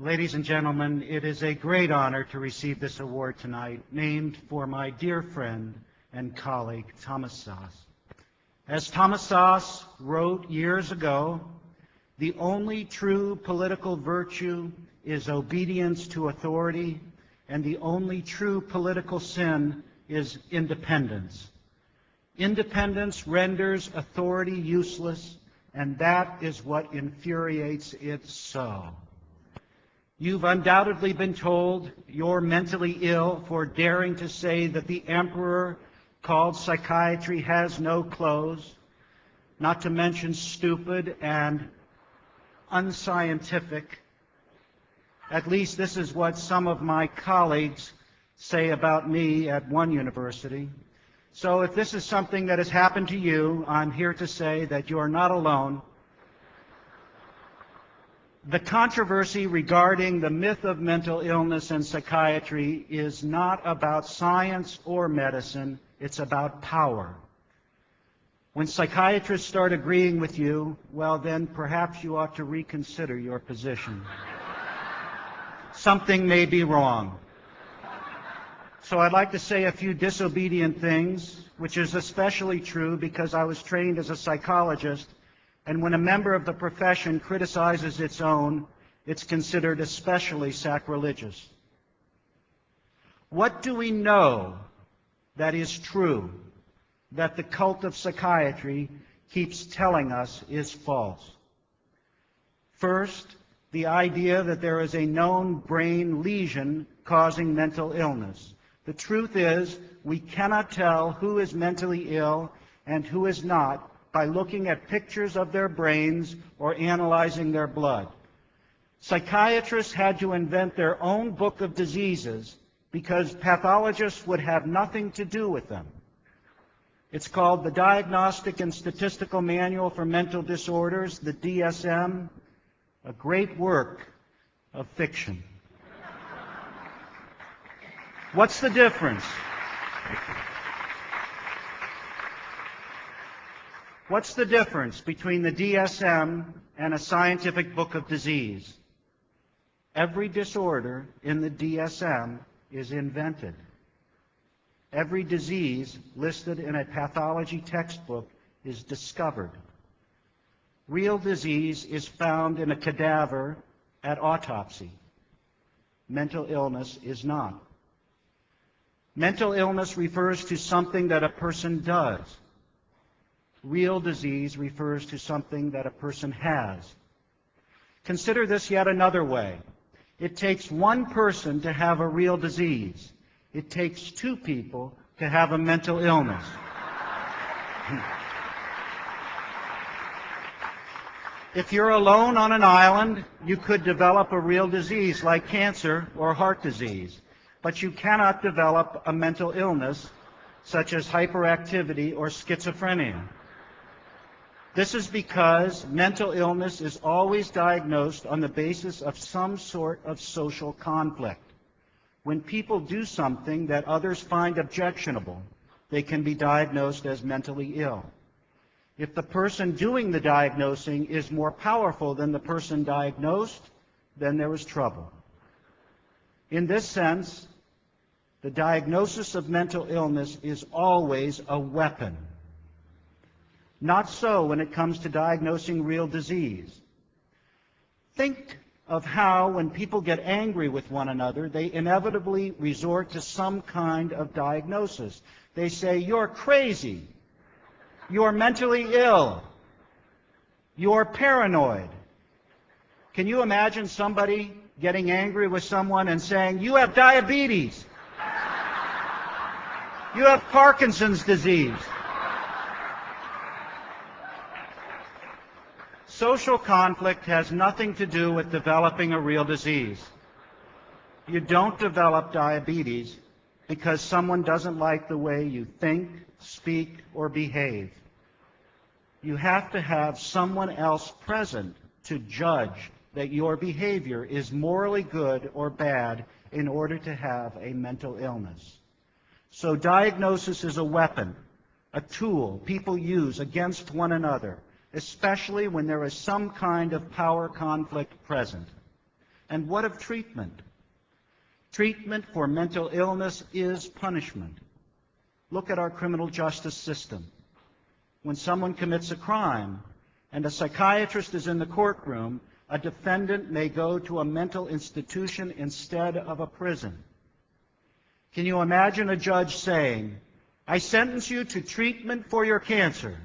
Ladies and gentlemen, it is a great honor to receive this award tonight, named for my dear friend and colleague, Thomas Szasz. As Thomas Szasz wrote years ago, the only true political virtue is obedience to authority, and the only true political sin is independence. Independence renders authority useless, and that is what infuriates it so. You've undoubtedly been told you're mentally ill for daring to say that the emperor called psychiatry has no clothes, not to mention stupid and unscientific. At least this is what some of my colleagues say about me at one university. So if this is something that has happened to you, I'm here to say that you are not alone. The controversy regarding the myth of mental illness and psychiatry is not about science or medicine, it's about power. When psychiatrists start agreeing with you, well then perhaps you ought to reconsider your position. Something may be wrong. So I'd like to say a few disobedient things, which is especially true because I was trained as a psychologist, and when a member of the profession criticizes its own, it's considered especially sacrilegious. What do we know that is true, that the cult of psychiatry keeps telling us is false? First, the idea that there is a known brain lesion causing mental illness. The truth is, we cannot tell who is mentally ill and who is not by looking at pictures of their brains or analyzing their blood. Psychiatrists had to invent their own book of diseases because pathologists would have nothing to do with them. It's called the Diagnostic and Statistical Manual for Mental Disorders, the DSM, a great work of fiction. What's the difference? What's the difference between the DSM and a scientific book of disease? Every disorder in the DSM is invented. Every disease listed in a pathology textbook is discovered. Real disease is found in a cadaver at autopsy. Mental illness is not. Mental illness refers to something that a person does. Real disease refers to something that a person has. Consider this yet another way. It takes one person to have a real disease. It takes two people to have a mental illness. If you're alone on an island, you could develop a real disease like cancer or heart disease, but you cannot develop a mental illness such as hyperactivity or schizophrenia. This is because mental illness is always diagnosed on the basis of some sort of social conflict. When people do something that others find objectionable, they can be diagnosed as mentally ill. If the person doing the diagnosing is more powerful than the person diagnosed, then there is trouble. In this sense, the diagnosis of mental illness is always a weapon. Not so when it comes to diagnosing real disease. Think of how, when people get angry with one another, they inevitably resort to some kind of diagnosis. They say, "You're crazy. You're mentally ill. You're paranoid." Can you imagine somebody getting angry with someone and saying, "You have diabetes. You have Parkinson's disease"? Social conflict has nothing to do with developing a real disease. You don't develop diabetes because someone doesn't like the way you think, speak, or behave. You have to have someone else present to judge that your behavior is morally good or bad in order to have a mental illness. So diagnosis is a weapon, a tool people use against one another, especially when there is some kind of power conflict present. And what of treatment? Treatment for mental illness is punishment. Look at our criminal justice system. When someone commits a crime and a psychiatrist is in the courtroom, a defendant may go to a mental institution instead of a prison. Can you imagine a judge saying, "I sentence you to treatment for your cancer"?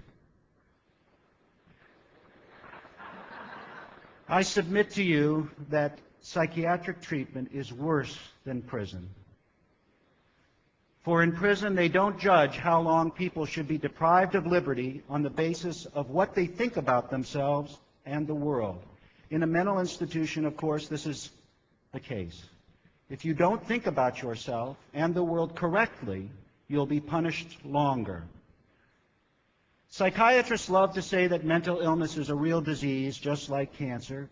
I submit to you that psychiatric treatment is worse than prison. For in prison, they don't judge how long people should be deprived of liberty on the basis of what they think about themselves and the world. In a mental institution, of course, this is the case. If you don't think about yourself and the world correctly, you'll be punished longer. Psychiatrists love to say that mental illness is a real disease, just like cancer.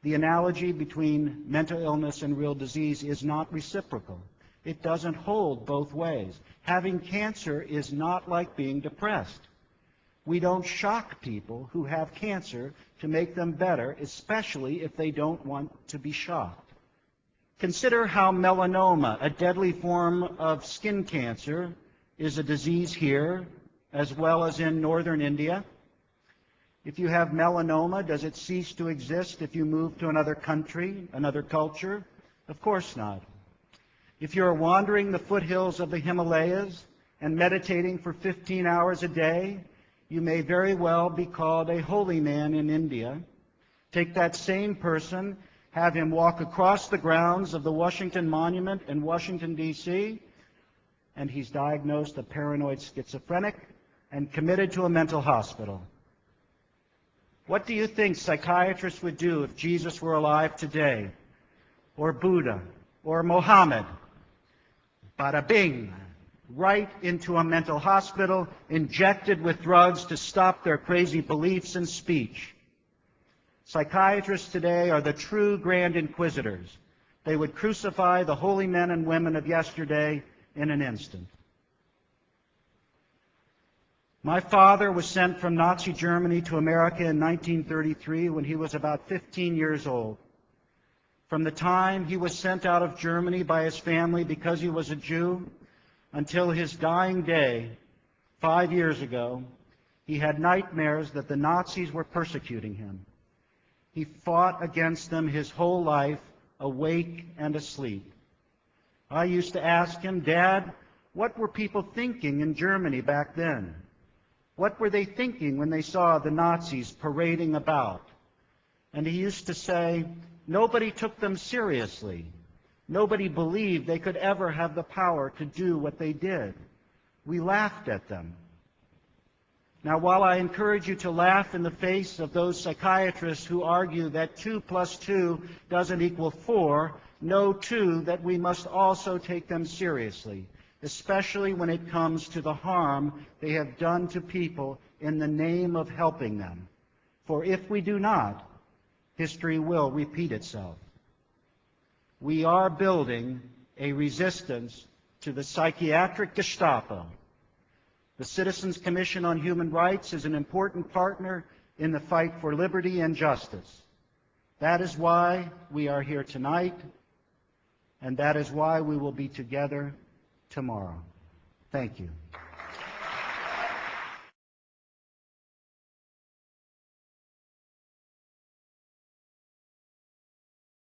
The analogy between mental illness and real disease is not reciprocal. It doesn't hold both ways. Having cancer is not like being depressed. We don't shock people who have cancer to make them better, especially if they don't want to be shocked. Consider how melanoma, a deadly form of skin cancer, is a disease here as well as in northern India. If you have melanoma, does it cease to exist if you move to another country, another culture? Of course not. If you're wandering the foothills of the Himalayas and meditating for 15 hours a day, you may very well be called a holy man in India. Take that same person, have him walk across the grounds of the Washington Monument in Washington, D.C., and he's diagnosed a paranoid schizophrenic and committed to a mental hospital. What do you think psychiatrists would do if Jesus were alive today, or Buddha, or Mohammed? Bada bing, right into a mental hospital, injected with drugs to stop their crazy beliefs and speech. Psychiatrists today are the true grand inquisitors. They would crucify the holy men and women of yesterday in an instant. My father was sent from Nazi Germany to America in 1933 when he was about 15 years old. From the time he was sent out of Germany by his family because he was a Jew until his dying day 5 years ago, he had nightmares that the Nazis were persecuting him. He fought against them his whole life, awake and asleep. I used to ask him, "Dad, what were people thinking in Germany back then? What were they thinking when they saw the Nazis parading about?" And he used to say, "Nobody took them seriously. Nobody believed they could ever have the power to do what they did. We laughed at them." Now, while I encourage you to laugh in the face of those psychiatrists who argue that 2 + 2 doesn't equal 4, know too that we must also take them seriously, especially when it comes to the harm they have done to people in the name of helping them. For if we do not, history will repeat itself. We are building a resistance to the psychiatric Gestapo. The Citizens Commission on Human Rights is an important partner in the fight for liberty and justice. That is why we are here tonight, and that is why we will be together tomorrow. Thank you.